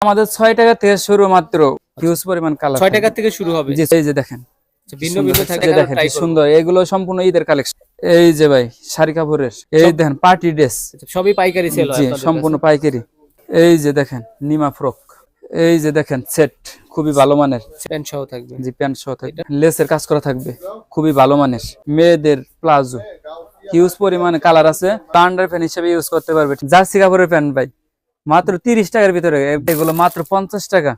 আমাদের 6 টাকা থেকে শুরু, মাত্র হিউজ পরিমাণ কালার 6 টাকা থেকে শুরু হবে। জি, এই যে দেখেন ভিন্ন ভিন্ন থাকে, দেখেন কি সুন্দর, এগুলো সম্পূর্ণ ঈদের কালেকশন। এই যে ভাই শাড়ি কাপড়ের, এই দেখেন পার্টি ড্রেস, সবই পাইকারি সেল হয় জি আপনাদের সম্পূর্ণ কাছে? পাইকারি। এই যে দেখেন নিমা ফ্রক, এই যে দেখেন সেট খুবই ভালো মানের, প্যান্ট সহ থাকবে। জি প্যান্ট সহ থাকবে, লেসের কাজ করা থাকবে, খুবই ভালো মানের। মেয়েদের প্লাজো হিউজ পরিমাণে কালার আছে, আন্ডার প্যান্ট হিসেবে ইউজ করতে পারবে। জার্সি কাপড়ের প্যান্ট ভাই মাত্র 30 টাকার ভিতরে, এগুলো মাত্র 50 টাকা।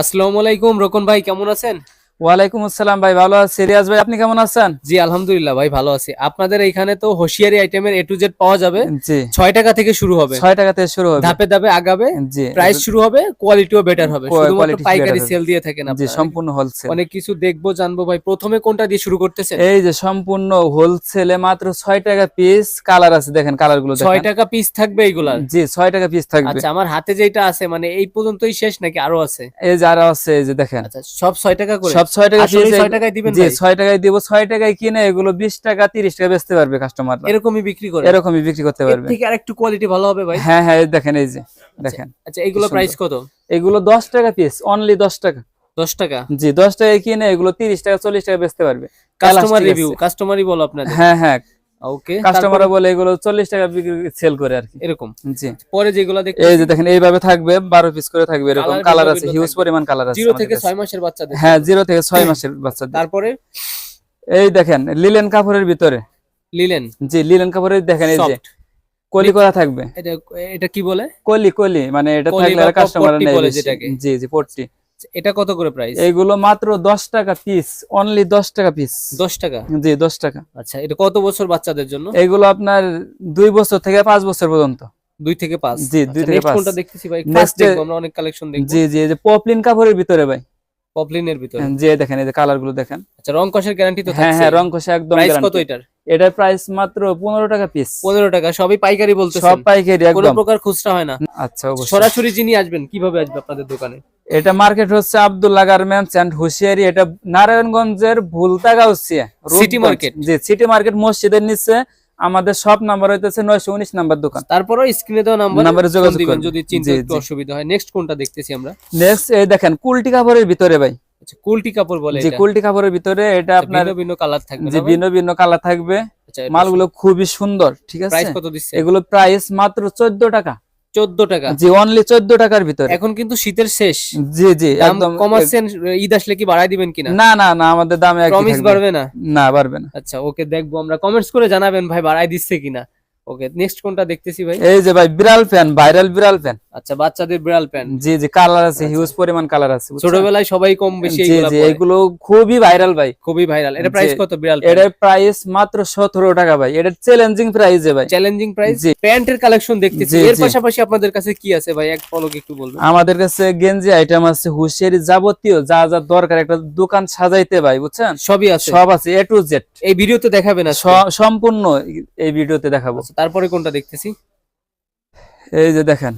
আসসালামু আলাইকুম রকন ভাই, কেমন আছেন? ওয়ালাইকুম আসসালাম ভাই, ভালো আছি। রিয়াজ ভাই আপনি কেমন আছেন? জি আলহামদুলিল্লাহ ভাই, ভালো আছি। আপনাদের এইখানে তো হোশিয়ারি আইটেমের A to Z পাওয়া যাবে। জি 6 টাকা থেকে শুরু হবে, 6 টাকা থেকে শুরু হবে, ধাপে ধাপে আগাবে, জি প্রাইস শুরু হবে, কোয়ালিটিও বেটার হবে। শুধুমাত্র কোয়ালিটি পাইকারি better হবে। সেল দিয়ে থাকেন জি আপনারা? সম্পূর্ণ হোলসেল। অনেক কিছু দেখবো জানবো ভাই, প্রথমে কোনটা দিয়ে শুরু করতেছেন? এই যে সম্পূর্ণ হোলসেলে মাত্র 6 টাকা পিস কালার আছে, দেখেন কালার গুলো 6 দেখেন। টাকা পিস থাকবে এইগুলার? জি 6 টাকা পিস থাকবে। আচ্ছা, আমার হাতে যেটা আছে মানে এই পর্যন্তই শেষ নাকি আরো আছে? এই যে আরো আছে, এই যে দেখেন আচ্ছা, সব 6 টাকা করে? সব 6 টাকা আসলে পিস। 6 টাকায় দিবেন জি ভাই? 6 টাকায় দিব, 6 টাকায় কিনে এগুলো 20 টাকা 30 টাকা বেচতে পারবে কাস্টমার, এরকমই বিক্রি করে? এরকমই বিক্রি করতে এর পারবে। থেকে আরেকটু কোয়ালিটি ভালো হবে ভাই? হ্যাঁ হ্যাঁ, এই দেখেন, এই যে দেখেন। আচ্ছা, এগুলো কি প্রাইস সুন্দর। কত? এগুলো 10 টাকা পিস, অনলি 10 টাকা। 10 টাকা? জি 10 টাকায় কিনে এগুলো 30 টাকা 40 টাকা বেচতে পারবে। কাস্টমার Elastic রিভিউ, আছে। কাস্টমারই বলো আপনাদের? হ্যাঁ হ্যাঁ, ওকে, কাস্টমাররা বলে এগুলো 40 টাকা বিক্রি সেল করে আর কি। এরকম। জি পরে যেগুলো দেখতে এই যে দেখেন এইভাবে থাকবে, 12 পিস করে থাকবে, এরকম Colour কালার ভিন্ন আছে, ভিন্ন হিউজ থাকবে। পরিমাণ কালার আছে 0 আমাদের থেকে কাছে। 6 মাসের বাচ্চাদের? হ্যাঁ 0 থেকে 6 মাসের বাচ্চাদের। তারপরে এই দেখেন লিলেন কাপড়ের ভিতরে, লিলেন, জি লিলেন কাপড়ের দেখেন, এই যে সফট। কলি করা থাকবে। এটা এটা কি বলে? কলি কলি মানে এটা কলি থাকলে বা কাস্টমার পট্টি নেয় বলে বেশি। যেটাকে। জি জি পট্টি। এটা কত করে প্রাইস? এইগুলো মাত্র 10 টাকা পিস, অনলি 10 টাকা পিস। 10 টাকা? জি 10 টাকা। আচ্ছা, এটা কত বছর বাচ্চাদের জন্য? এগুলো আপনার 2 বছর থেকে 5 বছর পর্যন্ত। 2 থেকে 5? জি 2 থেকে 5। কোনটা দেখতেছি ভাই? Next ফার্স্ট দেখবো আমরা, অনেক কালেকশন দেখবো। জি জি, এই যে পপলিন কাপড়ের ভিতরে ভাই, পপলিনের ভিতরে? জি দেখেন এই যে কালার গুলো দেখেন। আচ্ছা, রং কষের গ্যারান্টি তো হ্যাঁ থাকছে? হ্যাঁ, রং কষে একদম প্রাইস কত গ্যারান্টি। এটার? এটার প্রাইস মাত্র 15 টাকা পিস। 15 টাকা? সবই পাইকারি বলতেছেন? সব পাইকারি কোনো একদম। প্রকার খুচরা হয় না? আচ্ছা অবশ্যই। সরাসরি যিনি আসবেন কিভাবে আসবে আপনাদের দোকানে? এটা মার্কেট হচ্ছে আব্দুল্লাহ গার্মেন্টস এন্ড হুশিয়ারি, এটা নারায়ণগঞ্জের ভুলতাগাউসিয়া সিটি মার্কেট? জি সিটি মার্কেট মসজিদের নিচে। আমাদের সব নাম্বার হইতেছে 919 নাম্বার দোকান। তারপরও স্ক্রিনে দেওয়া নাম্বারে যোগাযোগ দিবেন করবেন যদি চিন্তা জি, একটু জি। অসুবিধা হয়। নেক্সট কোনটা দেখতেছি আমরা? নেক্সট এই দেখেন কুলটি কাপড়ের ভিতরে ভাই, আচ্ছা, কুলটি কাপড় বলে জি এটা? কুলটি কাপড়ের ভিতরে এটা আচ্ছা, আপনার ভিন্ন ভিন্ন কালার থাকবে জি না ভাই? ভিন্ন ভিন্ন কালার থাকবে। আচ্ছা, এটা মালগুলো খুবই সুন্দর, ঠিক আছে। প্রাইস কত দিচ্ছে? এগুলো প্রাইস মাত্র 14 টাকা। 14 টাকা? জি অনলি 14 টাকার ভিতরে। এখন কিন্তু শীতের শেষ, জি জি দাম একদম। কমাচ্ছেন, ঈদ আসলে কি বাড়ায় দিবেন কিনা? না না না, আমাদের দাম একই প্রমিস থাকবে। বাড়বে না? না বাড়বে না। আচ্ছা ওকে, দেখবো আমরা, কমেন্টস করে জানাবেন ভাই বাড়ায় দিচ্ছে কিনা। ওকে, নেক্সট কোনটা দেখতেছি ভাই? এই যে ভাই বিড়াল প্যান, ভাইরাল বিড়াল প্যান। আচ্ছা, বাচ্চাদের বিড়াল প্যান্ট? জি জি কালার আছে, হিউজ পরিমাণ কালার আছে, বুঝছেন? ছোটবেলায় সবাই কম বেশি জি এইগুলা জি পরে। এগুলো খুবই ভাইরাল ভাই, খুবই ভাইরাল। এটা প্রাইস জি। কত বিড়াল এর প্রাইস মাত্র 17 টাকা ভাই, এটা চ্যালেঞ্জিং প্রাইসে ভাই। Challenging price? জি। প্যান্টের কালেকশন দেখতেছি, জি, এর জি। পাশাপাশি আপনাদের কাছে কি আছে ভাই, এক পলক একটু বলবেন? আমাদের কাছে গেঞ্জি আইটেম আছে, হুশিয়ারি যাবতীয় যা যা দরকার একটা দোকান সাজাইতে ভাই, বুঝছেন? সবই আছে? সব আছে A to Z। এই ভিডিওতে দেখাবেন না? সম্পূর্ণ এই ভিডিওতে দেখাবো। তারপরে কোনটা দেখতেছি? এই যে দেখেন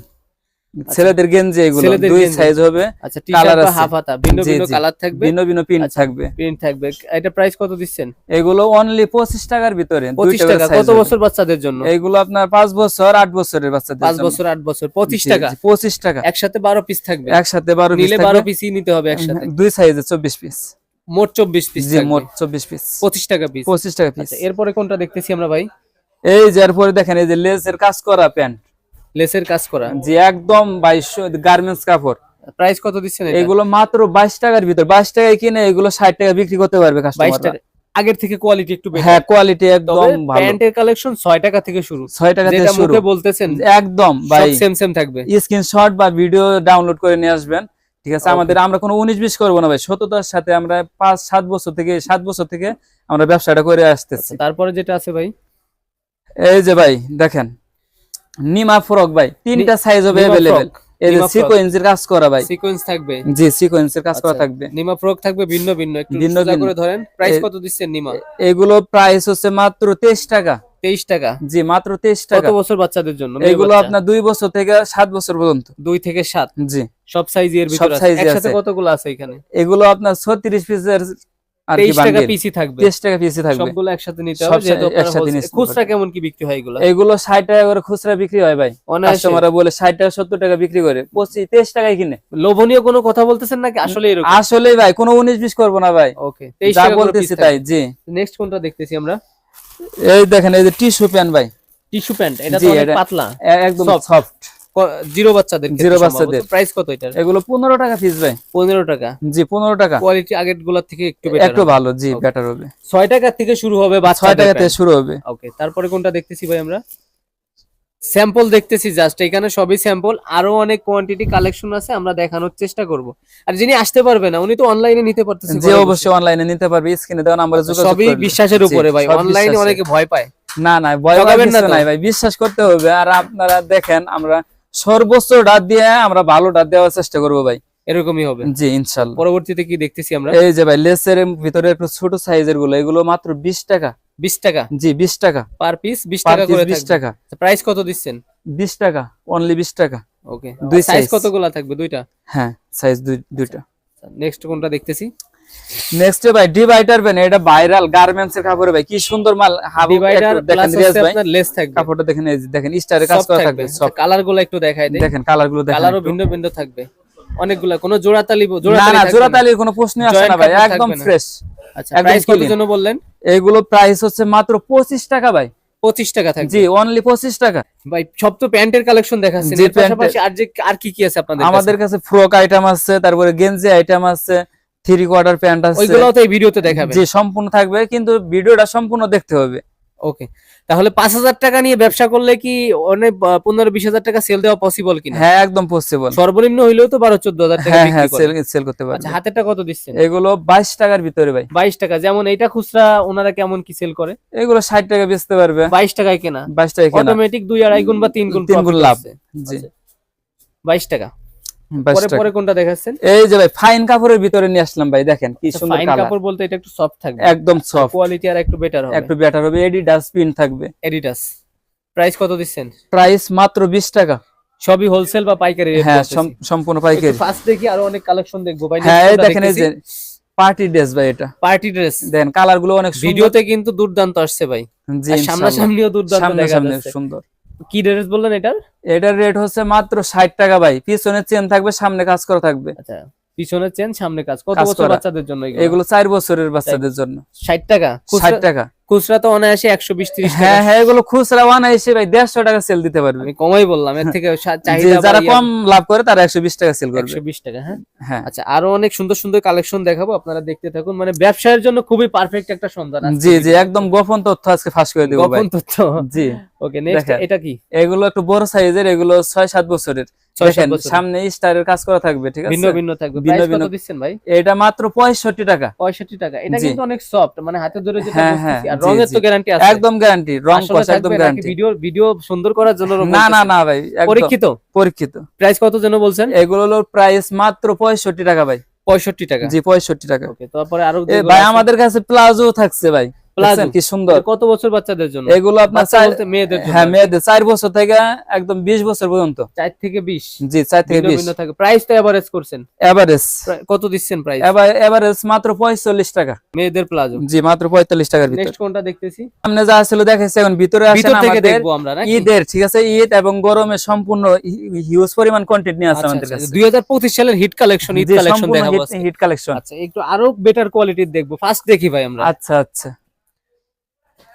ছেলেদের গেঞ্জি, এগুলো ছেলেদের দুই গেঞ্জি। সাইজ হবে, আচ্ছা, কালার টি-শার্ট বা আছে। হাফ হাতা ভিন্ন জি, ভিন্ন জি। কালার থাকবে, ভিন্ন ভিন্ন প্রিন্ট আচ্ছা, থাকবে। প্রিন্ট থাকবে। এটা প্রাইস কত দিচ্ছেন? এগুলো অনলি 25 টাকার ভিতরে, 25 টাকা? কত বছর বাচ্চাদের জন্য? এগুলো আপনার 5 বছর 8 বছরের বাচ্চাদের 5 জন্য। বছর 8 বছর 25 জি, টাকা? জি, 25 টাকা। একসাথে 12 পিস থাকবে? একসাথে 12 পিস নিলে থাকবে। 12 পিসই নিতে হবে একসাথে? দুই সাইজে 24 পিস। মোট 24 পিস জি থাকবে? মোট 24 পিস। 25 টাকা পিস? 25 টাকা পিস। আচ্ছা, এরপরে কোনটা দেখতেছি আমরা ভাই? এই যে এরপরে দেখেন এই যে লেসের কাজ করা প্যান্ট, লেসের কাজ করা? জি একদম 2200 গার্মেন্টস কাপড়। প্রাইস কত দিচ্ছেন এটা? এগুলো মাত্র 22 টাকার ভিতর, 22 টাকায় কিনে এগুলো 60 টাকা বিক্রি করতে পারবে 22 কাস্টমাররা। টাকা? আগের থেকে কোয়ালিটি একটু বেটার? হ্যাঁ কোয়ালিটি তবে একদম ভালো। প্যান্টের কালেকশন 6 টাকা থেকে শুরু? 6 টাকা থেকে যেটা শুরু, মুখে বলতেছেন একদম সব ভাই। সেম সেম থাকবে? স্ক্রিনশট বা ভিডিও ডাউনলোড করে নিয়ে আসবেন, ঠিক আছে। Okay. আমরা কোনো 19-20 করবো না ভাই, সততার সাথে আমরা 5-7 বছর থেকে 7 বছর থেকে আমরা ব্যবসাটা করে আসতেছি। আচ্ছা, তারপরে যেটা আছে ভাই? এই যে ভাই দেখেন নিমা ফ্রক ভাই, তিনটা সাইজ হবে নিমা अवेलेबल। ফ্রক? এই যে নিমা ফ্রক? সিকোয়েন্সের কাজ করা ভাই, সিকোয়েন্স থাকবে? জি সিকোয়েন্সের কাজ করা আচ্ছা, থাকবে। নিমা ফ্রক থাকবে ভিন্ন ভিন্ন, একটু ভিন্ন সোজা ভিন্ন। করে ধরেন। প্রাইস এ- কত দিচ্ছেন নিমা? এগুলো প্রাইস হচ্ছে মাত্র 23 টাকা। 23 টাকা? জি মাত্র 23 কত টাকা। বছর বাচ্চাদের জন্য? মেয়ে এগুলো বাচ্চা? আপনার 2 বছর থেকে 7 বছর পর্যন্ত। 2 থেকে 7? জি সব সাইজের ভিতরে আছে? সাইজে একসাথে আছে। কতগুলো আছে এখানে? এগুলো আপনার 36 পিসের আর কি 23 টাকা বান্ডিল পিসি থাকবে, 23 টাকা পিসি থাকবে। সবগুলো একসাথে নিতে সব হবে যেহেতু আপনারা একসাথে wholesale- নিতে খুচরা পারবে। কেমন কি বিক্রি হয় এগুলো? এগুলো 60 টাকা করে খুচরা বিক্রি হয় ভাই, অনায়াসে। কাস্টমাররা বলে 60 টাকা 70 টাকা বিক্রি করে, 23 টাকায় কিনে। লোভনীয় কোনো কথা বলতেছেন নাকি আসলে এরকম? আসলে ভাই কোনো 19-20 করবো না ভাই, ওকে 23 যা টাকা করে বলতেছি piece তাই। থাকবে। জি নেক্সট কোনটা দেখতেছি আমরা? এই দেখেন, এই যে টিস্যু প্যান্ট ভাই, টিস্যু প্যান্ট, এটা জি, তো অনেক এটা পাতলা, একদম Soft। সফট। জিরো বাচ্চাদের, জিরো বাচ্চাদের। প্রাইস কত এটার? এগুলো 15 টাকা পিস ভাই। 15 টাকা। জি 15 টাকা, কোয়ালিটি আগের গুলোর থেকে একটু বেটার, একটু ভালো। জি Okay. বেটার হবে। 6 টাকা থেকে শুরু হবে 6 বাচ্চাদের টাকা থেকে প্যান্ট। শুরু হবে। ওকে, তারপরে কোনটা দেখতেছি ভাই আমরা? স্যাম্পল দেখতেছি জাস্ট, এখানে সবই স্যাম্পল, আরো অনেক কোয়ান্টিটি কালেকশন আছে, আমরা দেখানোর চেষ্টা করব। আর যিনি আসতে পারবে না উনি তো অনলাইনে নিতে পারতেছে। জি অবশ্যই অনলাইনে নিতে পারবে, স্ক্রিনে দেওয়া নাম্বারে যোগাযোগ সবই করবে। বিশ্বাসের জি, উপরে ভাই, সব অনলাইনে বিশ্বাসের। অনেকে ভয় পায়। না না, ভয় পাওয়ার ঠকাবেন না কিছু তো? নাই ভাই, বিশ্বাস করতে হবে। আর আপনারা দেখেন, আমরা সর্বোচ্চটা দিয়ে আমরা ভালোটা দেওয়ার চেষ্টা করব ভাই। এরকমই হবে জি ইনশাআল্লাহ। পরবর্তীতে কি দেখতেছি আমরা? এই যে ভাই, লেসের ভিতরে একটু ছোট সাইজের গুলো, এগুলো মাত্র 20 টাকা। 20 টাকা জি 20 টাকা পার পিস, 20 পার টাকা পিস, করে 20 থাকবে। টাকা। প্রাইস কত দিচ্ছেন? 20 টাকা, অনলি 20 টাকা। ওকে, দুই সাইজ size। কতগুলো থাকবে? দুইটা। হ্যাঁ সাইজ দুইটা। নেক্সট কোনটা দেখতেছি? নেক্সট ভাই ডিভাইডার প্যান্ট, এটা ভাইরাল গার্মেন্টস এর কাপড় ভাই, কি সুন্দর মাল। ডিভাইডার দেখেন প্লাস রিয়াজ হচ্ছে ভাই, আপনার লেস থাকবে, কাপড়টা দেখেন, এই যে দেখেন স্টারে কাজ করা থাকবে সব। কালার গুলো একটু দেখাই দেই, দেখেন কালার গুলো দেখেন কালারও একটু। ভিন্ন ভিন্ন থাকবে অনেকগুলা। কোনো জোড়াতালি না না, জোড়াতালির কোনো প্রশ্নই আসে Joint না ভাই, কাপড় একদম থাকবে না। ফ্রেশ। আচ্ছা, একদম প্রাইস কত clean। জন্য বললেন? এগুলো প্রাইস হচ্ছে মাত্র 25 টাকা ভাই। 25 টাকা থাকবে। জি অনলি 25 টাকা। ভাই সব তো প্যান্টের কালেকশন দেখাচ্ছেন, জি, এর পাশাপাশি আর কি কি আছে আপনাদের কাছে? আমাদের কাছে ফ্রক আইটেম আছে, তারপরে গেঞ্জি আইটেম আছে, 3/4 প্যান্ট আছে। ওইগুলোও তো এই ভিডিওতে দেখাবেন। জি সম্পূর্ণ থাকবে, কিন্তু ভিডিওটা সম্পূর্ণ দেখতে হবে। ওকে, তাহলে 5,000 টাকা নিয়ে ব্যবসা করলে কি অনেক 15-20,000 টাকা সেল দেওয়া পসিবল কিনা? হ্যাঁ একদম পসিবল। সর্বনিম্ন হইলেও তো 12-14,000 টাকা হ্যাঁ বিক্রি হ্যাঁ, করে। সেল করতে পারবে। আচ্ছা, হাতেরটা কত দিচ্ছেন? এগুলো 22 টাকার ভিতরে ভাই। 22 টাকা। যেমন এইটা খুচরা ওনারা কেমন কি সেল করে? এগুলো 60 টাকা বেচতে পারবে। 22 টাকায় কেনা, 22 টাকা কেনা, অটোমেটিক 2-2.5 গুণ বা 3 গুণ 3 গুণ profit লাভ। আছে। জি আচ্ছা, 22 টাকা। 22 পরে টাকা। পরে কোনটা দেখাচ্ছেন? এই যে ভাই ফাইন কাপড়ের ভিতরে নিয়ে আসলাম ভাই, দেখেন কি সুন্দর ফাইন কালার। কাপড় বলতে এটা একটু সফট থাকবে, একদম সফট, কোয়ালিটি আর একটু বেটার হবে, একটু বেটার হবে। এডিডাস প্রিন্ট থাকবে। এডিডাস। প্রাইস কত দিচ্ছেন? প্রাইস মাত্র 20 টাকা। সবই হোলসেল বা পাইকারি রেট? হ্যাঁ সম্পূর্ণ পাইকারি। ফার্স্ট দেখি আরো অনেক কালেকশন দেখবো ভাই। হ্যাঁ এই দেখেন, এই যে পার্টি ড্রেস ভাই, এটা পার্টি ড্রেস। দেখেন কালার গুলো অনেক সুন্দর। ভিডিওতে কিন্তু দুর্দান্ত আসছে ভাই, জি আর ইনশাআল্লাহ। সামনাসামনিও দুর্দান্ত দেখা সামনে যাচ্ছে। সুন্দর। কি ড্রেস বললেন এটার? এটার রেট হচ্ছে মাত্র 60 টাকা ভাই। পিছনে চেন থাকবে, সামনে কাজ করা থাকবে। আচ্ছা, পিছনে চেন সামনে কাজ। কত কাজ বছর করা। বাচ্চাদের জন্য এগুলো 4 বছরের বাচ্চাদের জন্য। 60 টাকা 60 টাকা। খুচরা তো অনায়াসে 120-30 টাকা। হ্যাঁ হ্যাঁ, এগুলো খুচরা বানাইছে ভাই 150 টাকা সেল দিতে পারবে। আমি কমাই বললাম, এর থেকে জি, চাহিদা যারা কম লাভ করে তারা 120 টাকা সেল করবে। 120 টাকা। হ্যাঁ হ্যাঁ আচ্ছা, আরো অনেক সুন্দর সুন্দর কালেকশন দেখাবো, আপনারা দেখতে থাকুন। মানে ব্যবসায়ের জন্য খুবই পারফেক্ট একটা সন্ধান। জি জি, একদম গোপন তথ্য আজকে ফাঁস করে দেব ভাই। গোপন তথ্য। জি ওকে, নেক্সট দেখেন। এটা কি? এগুলো একটু বড় সাইজের, এগুলো 6-7 বছরের। 6-7 দেখেন বছরের। সামনে স্টারের কাজ করা থাকবে, ঠিক আছে? ভিন্ন ভিন্ন থাকবে। ভিন্ন প্রাইস কত ভিন্ন। দিচ্ছেন ভাই? এটা মাত্র 65 টাকা। 65 টাকা। এটা জি। কিন্তু অনেক সফট, মানে হাতে ধরে যেটা হ্যাঁ, বলতেছি। আর হ্যাঁ, জি, রঙের জি। তো গ্যারান্টি আছে? একদম গ্যারান্টি, রং আসলে কস একদম থাকবে নাকি গ্যারান্টি। ভিডিও সুন্দর করার জন্য না বলতেছেন? না না ভাই, একদম পরীক্ষিত। পরীক্ষিত। প্রাইস কত যেন বলছেন? এগুলো হলো প্রাইস মাত্র 65 টাকা ভাই। 65 টাকা। জি 65 টাকা। ওকে, তারপরে আরো এ ভাই আমাদের কাছে প্লাজো থাকছে ভাই, প্লাজো দেখছেন কি সুন্দর। কত বছর বাচ্চাদের জন্য? এগুলো আপনার বাচ্চা বলতে মেয়েদের জন্য? হ্যাঁ মেয়েদের 4 বছর থেকে একদম 20 বছর পর্যন্ত। 4 থেকে 20। জি 4 থেকে ভিন্ন 20 ভিন্ন থাকে। প্রাইস তো এভারেজ করছেন? এভারেজ। কত দিচ্ছেন প্রাইস? এভারেজ মাত্র 45 টাকা। মেয়েদের প্লাজো। জি মাত্র 45 টাকার ভিতর। নেক্সট কোনটা দেখতেছি? সামনে যা ছিল দেখাইছে, এখন ভিতরে আসেন ভিতর থেকে আমাদের দেখবো আমরা নাকি? ঈদের, ঠিক আছে? ঈদ এবং গরমে সম্পূর্ণ হিউজ পরিমাণ কন্টেন্ট নিয়ে আছে আমাদের কাছে। 2025 সালের হিট কালেকশন, ঈদ জি, কালেকশন সম্পূর্ণ দেখাবো আজকে। Hit collection. আচ্ছা, একটু আরো বেটার কোয়ালিটির দেখবো। ফার্স্ট দেখি ভাই আমরা। আচ্ছা আচ্ছা,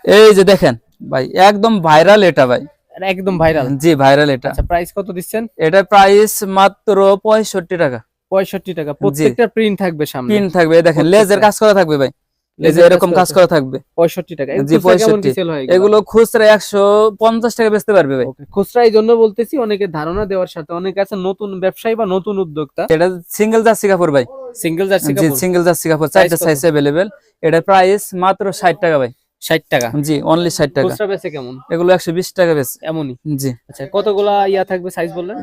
এই যে দেখেন ভাই, একদম ভাইরাল এটা ভাই। এটা একদম ভাইরাল। জি ভাইরাল এটা। আচ্ছা, প্রাইস কত দিচ্ছেন? এটা প্রাইস মাত্র 65 টাকা। 65 টাকা। প্রত্যেকটা প্রিন্ট থাকবে সামনে। পিন থাকবে, এই দেখেন প্রত্যেকটা। লেজের কাজ করা থাকবে ভাই, লেজে এরকম কাজ করা থাকবে। 65 টাকা। জি, খুচরা কেমন কি 65। সেল হয় এগুলো খুচরা 150 টাকা বেচতে পারবে ভাই। ওকে, খুচরা এই জন্য বলতেছি, অনেকে ধারণা দেওয়ার সাথে অনেকে আছে নতুন ব্যবসায়ী বা নতুন উদ্যোক্তা, এটা সিঙ্গেল জার্সি কাপড় ভাই। সিঙ্গেল জার্সি জি কাপড়। সিঙ্গেল জার্সি কাপড়, Price 4টা কত? Size available. এটা প্রাইস মাত্র 60 টাকা ভাই। 60 টাকা। জি অনলি 60 টাকা। খুচরা বেচে কেমন? এগুলো 120 টাকা বেচে। এমনই। জি আচ্ছা, কতগুলা ইয়া থাকবে সাইজ বললেন?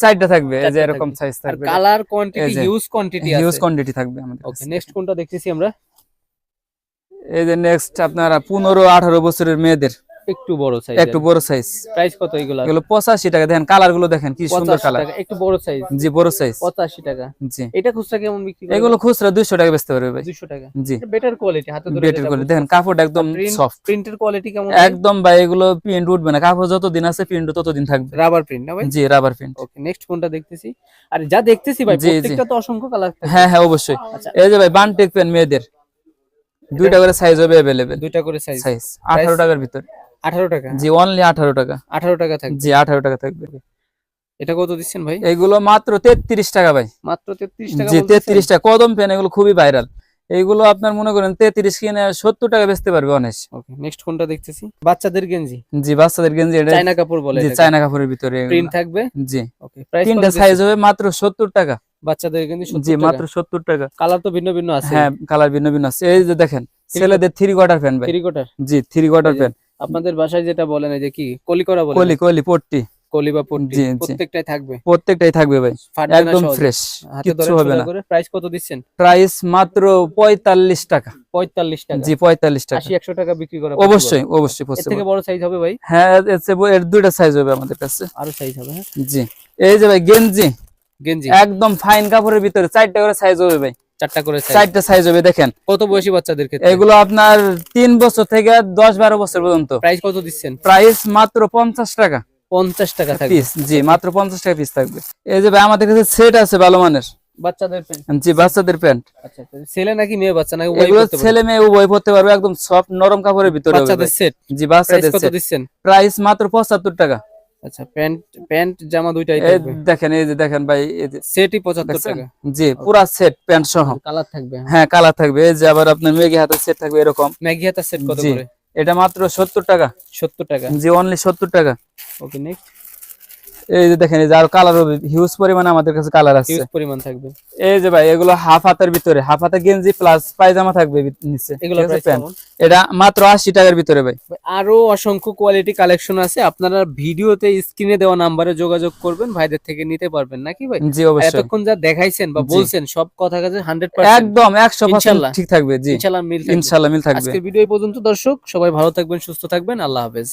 সাইডটা থাকবে, এই যে 4টা এরকম থাকবে। সাইজ আর থাকবে। কালার কোয়ান্টিটি এই যে, হিউজ কোয়ান্টিটি হিউজ আছে। কোয়ান্টিটি থাকবে আমাদের ওকে, কাছে। নেক্সট কোনটা দেখতেছি আমরা? এই যে নেক্সট আপনারা 15-18 বছরের মেয়েদের। একটু বড় সাইজ, একটু বড় সাইজ। প্রাইস কত এগুলো? এগুলো 85 টাকা। দেখেন কালার গুলো দেখেন কি সুন্দর 85 কালার। টাকা, একটু বড় সাইজ। জি বড় সাইজ 85 টাকা। জি। এটা খুচরা কেমন বিক্রি করে? এগুলো খুচরা 200 টাকা বেচতে পারবে ভাই। 200 টাকা। জি এটা বেটার কোয়ালিটি, হাতে ধরে বেটার করে দেখেন কাপড়টা একদম সফট। প্রিন্টের কোয়ালিটি কেমন? একদম ভাই এগুলো প্রিন্ট উঠবে না, কাপড় যতদিন আছে প্রিন্ট ততদিন থাকবে। রাবার প্রিন্ট না ভাই? জি রাবার প্রিন্ট। ওকে, নেক্সট কোনটা দেখতেছি? আর যা দেখতেছি ভাই জি, জি। প্রত্যেকটা তো অসংখ্য কালার থাকে। হ্যাঁ হ্যাঁ অবশ্যই। আচ্ছা, এই যে ভাই বান্টেক পেন মেয়েদের দুইটা করে সাইজ হবে अवेलेबल। দুইটা করে সাইজ। সাইজ 18 টাকার ভিতর। 18 টাকা। জি অনলি 18 টাকা। 18 টাকা থাকবে। জি 18 টাকা থাকবে। এটা কত দিচ্ছেন ভাই? এগুলো মাত্র 33 টাকা ভাই। মাত্র 33 টাকা জি বলতেছেন? 33 টাকা। কদম পেন এগুলো খুবই ভাইরাল। এইগুলো আপনার মনে করেন 33 কিনে 70 টাকা বেচতে পারবে অনেক। ওকে, নেক্সট কোনটা দেখতেছি? বাচ্চাদের গেঞ্জি। জি বাচ্চাদের গেঞ্জি এটা চায়না কাপড় বলে জি এটাকে। চায়না কাপড়ের ভিতরে প্রিন্ট থাকবে। জি ওকে, প্রাইস তিনটা সাইজ হবে মাত্র 70 টাকা। বাচ্চাদের গেঞ্জি 70 জি টাকা। মাত্র 70 টাকা। কালার তো ভিন্ন ভিন্ন আছে। হ্যাঁ কালার ভিন্ন ভিন্ন আছে। এই যে দেখেন ছেলেদের 3 কোয়ার্টার প্যান্ট ভাই। 3 কোয়ার্টার। জি 3 কোয়ার্টার প্যান্ট। আপনাদের ভাষায় যেটা বলেন এই যে কি কলি করা বলেন? কলি কলি পট্টি। কলি বা পট্টি জি, জি। প্রত্যেকটাই থাকবে। প্রত্যেকটাই থাকবে ভাই, ফাটবে না একদম সহজে? ফ্রেশ, হাতে কিচ্ছু ধরে হবে সোজা না। করে। প্রাইস কত দিচ্ছেন? প্রাইস মাত্র 45 টাকা। 45 টাকা। জি 45 টাকা। 80-100 টাকা বিক্রি করা অবশ্যই অবশ্যই এর পসিবল। থেকে বড় সাইজ হবে ভাই? হ্যাঁ এর দুইটা সাইজ হবে আমাদের কাছে। আরো সাইজ হবে? হ্যাঁ, জি এই যে ভাই গেঞ্জি গেঞ্জি একদম ফাইন কাপড়ের ভিতরে 4টা করে সাইজ হবে ভাই। 4টা করে সাইজ। 4টা সাইজ হবে দেখেন। কত বয়সী বাচ্চাদের ক্ষেত্রে? এগুলো আপনার 3 বছর থেকে 10-12 বছর পর্যন্ত। প্রাইস কত দিচ্ছেন? প্রাইস মাত্র 50 টাকা 50 টাকা থাকবে পিস। জি মাত্র 50 টাকা পিস থাকবে। এই যে ভাই আমাদের কাছে সেট আছে ভালো মানের। বাচ্চাদের প্যান্ট। জি বাচ্চাদের প্যান্ট। আচ্ছা, ছেলে নাকি মেয়ে বাচ্চা নাকি উভয় এগুলো পড়তে পারবে? ছেলে মেয়ে উভয় পড়তে পারবে, একদম সফট নরম কাপড়ের ভিতরে হবে বাচ্চাদের ভাই। সেট। জি প্রাইস বাচ্চাদের কত সেট। দিচ্ছেন? প্রাইস মাত্র 75 টাকা। আচ্ছা, প্যান্ট জামা দুইটাই এই থাকবে। দেখেন এই যে দেখেন ভাই এই যে সেটই 75 দেখছেন? টাকা। জি পুরা সেট প্যান্ট সহ। কালার থাকবে? হ্যাঁ কালার থাকবে। এই যে আবার আপনার মেঘি হাতের সেট থাকবে এরকম। ম্যাগি হাতা সেট কত জি করে? এটা মাত্র 70 টাকা। 70 টাকা। জি অনলি 70 টাকা। ওকে, নেক্সট। এই যে দেখেন এই যে আর কালার হবে হিউজ পরিমাণে আমাদের কাছে কালার আছে। হিউজ পরিমাণ থাকবে। এই যে ভাই এগুলো হাফ হাতের ভিতরে, হাফ হাতা গেঞ্জি প্লাস পায়জামা থাকবে নিচে। এগুলো ঠিক আছে, প্রাইস প্যান্ট। কেমন? এটা মাত্র 80 টাকার ভিতরে ভাই। আরো অসংখ্য কোয়ালিটি কালেকশন আছে, আপনারা ভিডিওতে স্ক্রিনে দেওয়া নাম্বারে যোগাযোগ করবেন, ভাইদের থেকে নিতে পারবেন নাকি ভাই? জি আর অবশ্যই। এতক্ষণ যা দেখাইছেন বা জি। বলছেন সব কথা কাছে 100% একদম 100% ইনশাল্লাহ। ঠিক থাকবে। জি ইনশাআল্লাহ মিল থাকবে। ইনশাআল্লাহ মিল থাকবে। আজকের ভিডিও এই পর্যন্ত দর্শক, সবাই ভালো থাকবেন, সুস্থ থাকবেন, আল্লাহ হাফেজ।